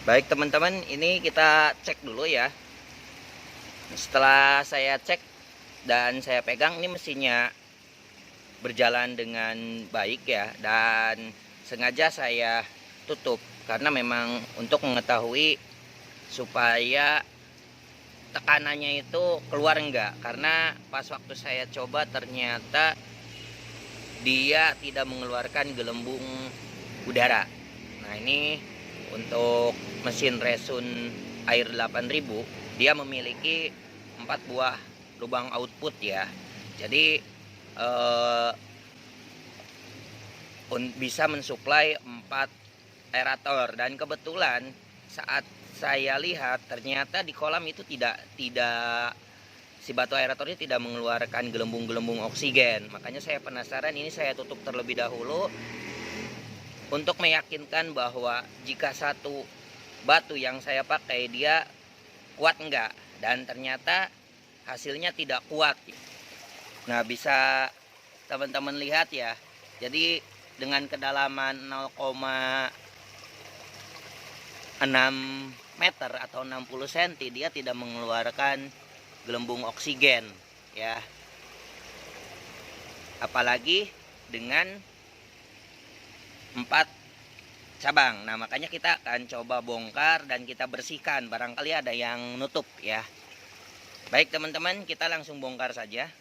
Baik teman-teman, ini kita cek dulu ya. Setelah saya cek dan saya pegang, ini mesinnya berjalan dengan baik ya. Dan sengaja saya tutup karena memang untuk mengetahui supaya tekanannya itu keluar enggak. Karena pas waktu saya coba ternyata dia tidak mengeluarkan gelembung udara. Nah, ini untuk mesin Resun Air 8000, dia memiliki 4 buah lubang output ya. Jadi bisa mensuplai 4 aerator. Dan kebetulan saat saya lihat ternyata di kolam itu tidak si batu aeratornya tidak mengeluarkan gelembung-gelembung oksigen. Makanya saya penasaran, ini saya tutup terlebih dahulu untuk meyakinkan bahwa jika satu batu yang saya pakai dia kuat enggak. Dan ternyata hasilnya tidak kuat. Nah, bisa teman-teman lihat ya. Jadi dengan kedalaman 0,6 meter atau 60 cm dia tidak mengeluarkan gelembung oksigen ya. Apalagi dengan 4 cabang. Nah, makanya kita akan coba bongkar dan kita bersihkan, barangkali ada yang nutup ya. Baik teman-teman, kita langsung bongkar saja.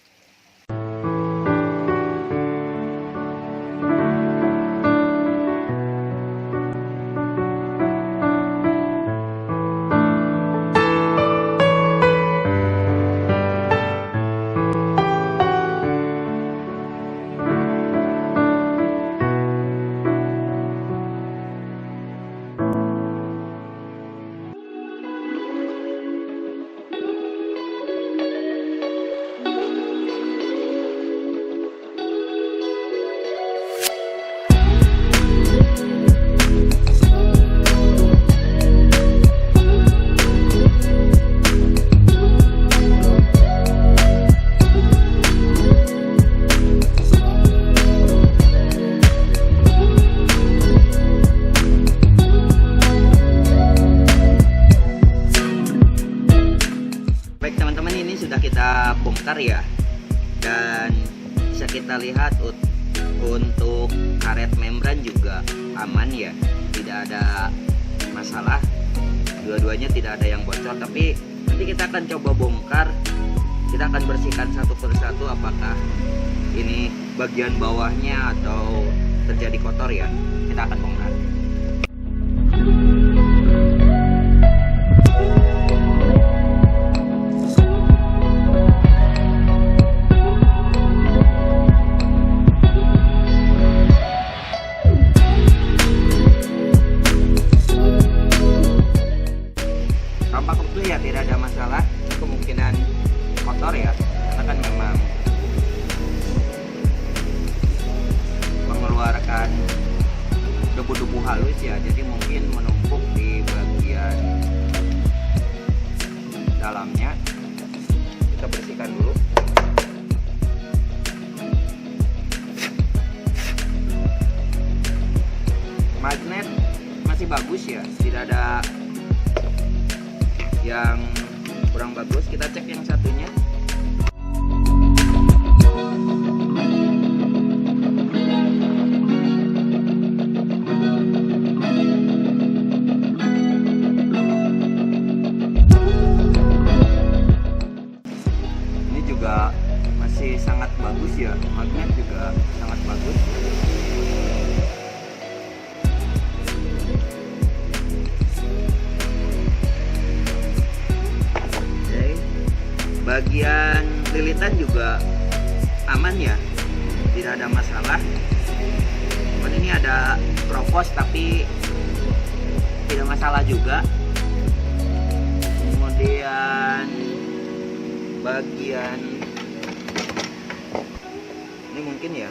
Kita bongkar ya, dan bisa kita lihat untuk karet membran juga aman ya, tidak ada masalah, dua-duanya tidak ada yang bocor. Tapi nanti kita akan coba bongkar, kita akan bersihkan satu persatu apakah ini bagian bawahnya atau terjadi kotor ya. Kita akan bongkar. Ya, tidak ada masalah, kemungkinan kotor ya, karena kan memang mengeluarkan debu-debu halus ya, jadi mungkin menumpuk di bagian dalamnya. Kita bersihkan dulu. Magnet masih bagus ya, tidak ada yang kurang bagus. Kita cek yang satunya. Ini juga masih sangat bagus ya, magnet juga sangat bagus. Bagian lilitan juga aman ya, tidak ada masalah. Cuman ini ada kropos tapi tidak masalah juga. Kemudian bagian ini mungkin ya,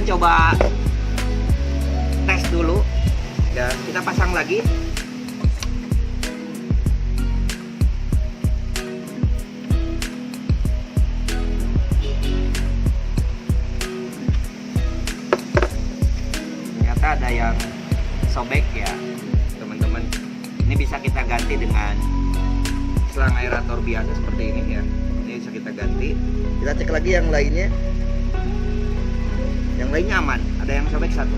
coba tes dulu ya, kita pasang lagi. Ternyata ada yang sobek ya teman-teman. Ini bisa kita ganti dengan selang aerator biasa seperti ini ya. Ini bisa kita ganti. Kita cek lagi yang lainnya. Yang lainnya aman, ada yang sobek satu.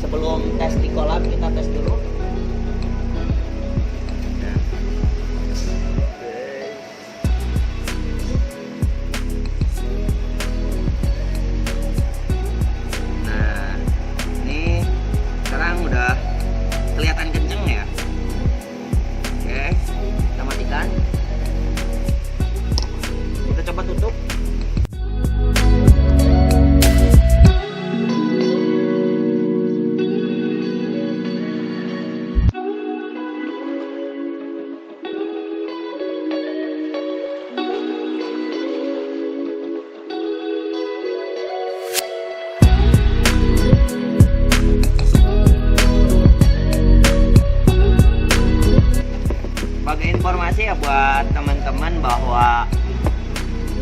Sebelum tes di kolam, kita tes dulu. Nah, ini sekarang udah kelihatan kenceng ya. Oke, kita matikan. Kita coba tutup. Informasi ya buat teman-teman bahwa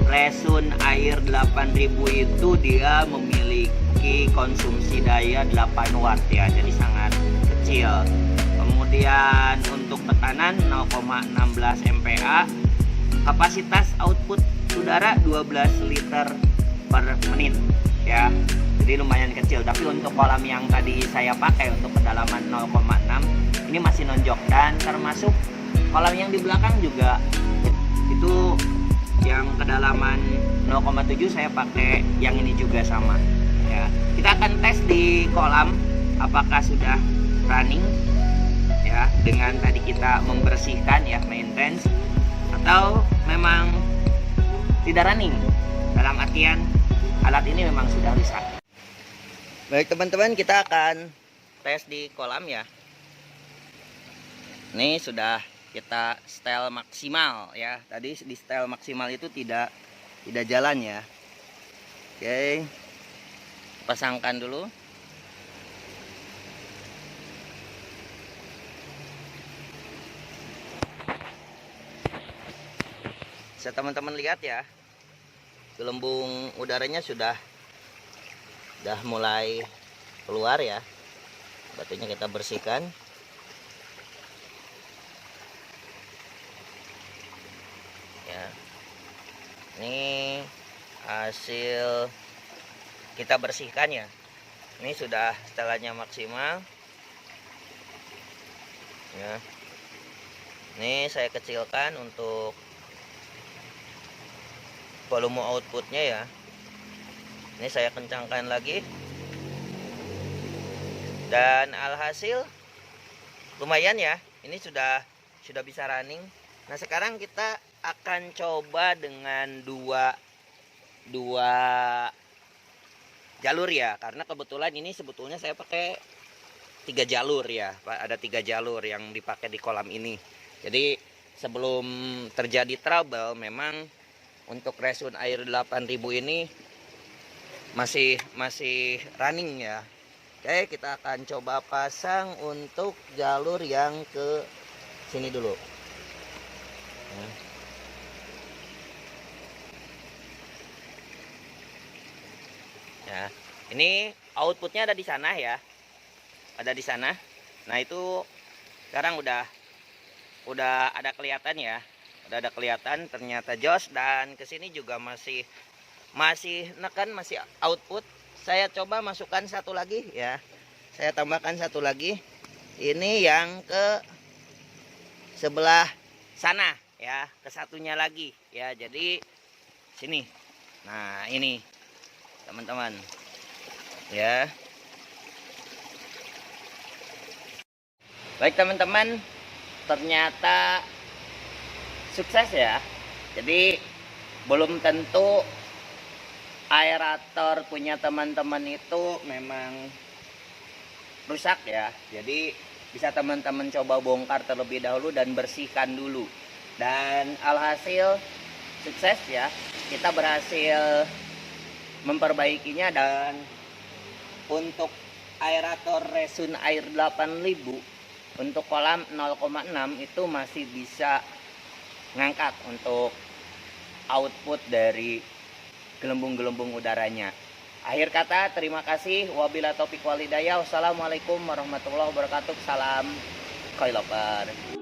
Resun Air 8000 itu dia memiliki konsumsi daya 8 watt ya, jadi sangat kecil. Kemudian untuk tekanan 0,16 MPa, kapasitas output udara 12 liter per menit ya, jadi lumayan kecil. Tapi untuk kolam yang tadi saya pakai untuk kedalaman 0,6 ini masih nonjok, dan termasuk kolam yang di belakang juga itu yang kedalaman 0,7 saya pakai yang ini juga sama ya. Kita akan tes di kolam apakah sudah running ya, dengan tadi kita membersihkan ya, maintenance, atau memang tidak running, dalam artian alat ini memang sudah rusak. Baik teman-teman, kita akan tes di kolam ya. Ini sudah kita setel maksimal ya. Tadi di setel maksimal itu tidak jalan ya. Oke, pasangkan dulu. Bisa teman-teman lihat ya, gelembung udaranya sudah mulai keluar ya. Batunya kita bersihkan. Ini hasil kita bersihkan ya. Ini sudah setelannya maksimal ya. Ini saya kecilkan untuk volume outputnya ya. Ini saya kencangkan lagi, dan alhasil lumayan ya. Ini sudah bisa running. Nah sekarang kita akan coba dengan dua jalur ya, karena kebetulan ini sebetulnya saya pakai 3 jalur ya. Ada 3 jalur yang dipakai di kolam ini. Jadi sebelum terjadi trouble, memang untuk Resun Air 8000 ini masih running ya. Oke, kita akan coba pasang untuk jalur yang ke sini dulu. Ya, ini outputnya ada di sana ya, ada di sana. Nah itu sekarang udah ada kelihatan ya, udah ada kelihatan ternyata jos. Dan kesini juga masih neken, masih output. Saya coba masukkan satu lagi ya, saya tambahkan satu lagi. Ini yang ke sebelah sana ya, ke satunya lagi ya. Jadi sini. Nah ini teman-teman ya. Baik teman-teman, ternyata sukses ya. Jadi belum tentu aerator punya teman-teman itu memang rusak ya. Jadi bisa teman-teman coba bongkar terlebih dahulu dan bersihkan dulu. Dan alhasil sukses ya. Kita berhasil memperbaikinya. Dan untuk aerator Resun Air 8000 untuk kolam 0,6 itu masih bisa ngangkat untuk output dari gelembung-gelembung udaranya. Akhir kata, terima kasih. Wabillahi taufiq wal hidayah. Wassalamualaikum warahmatullahi wabarakatuh. Salam Kailoper.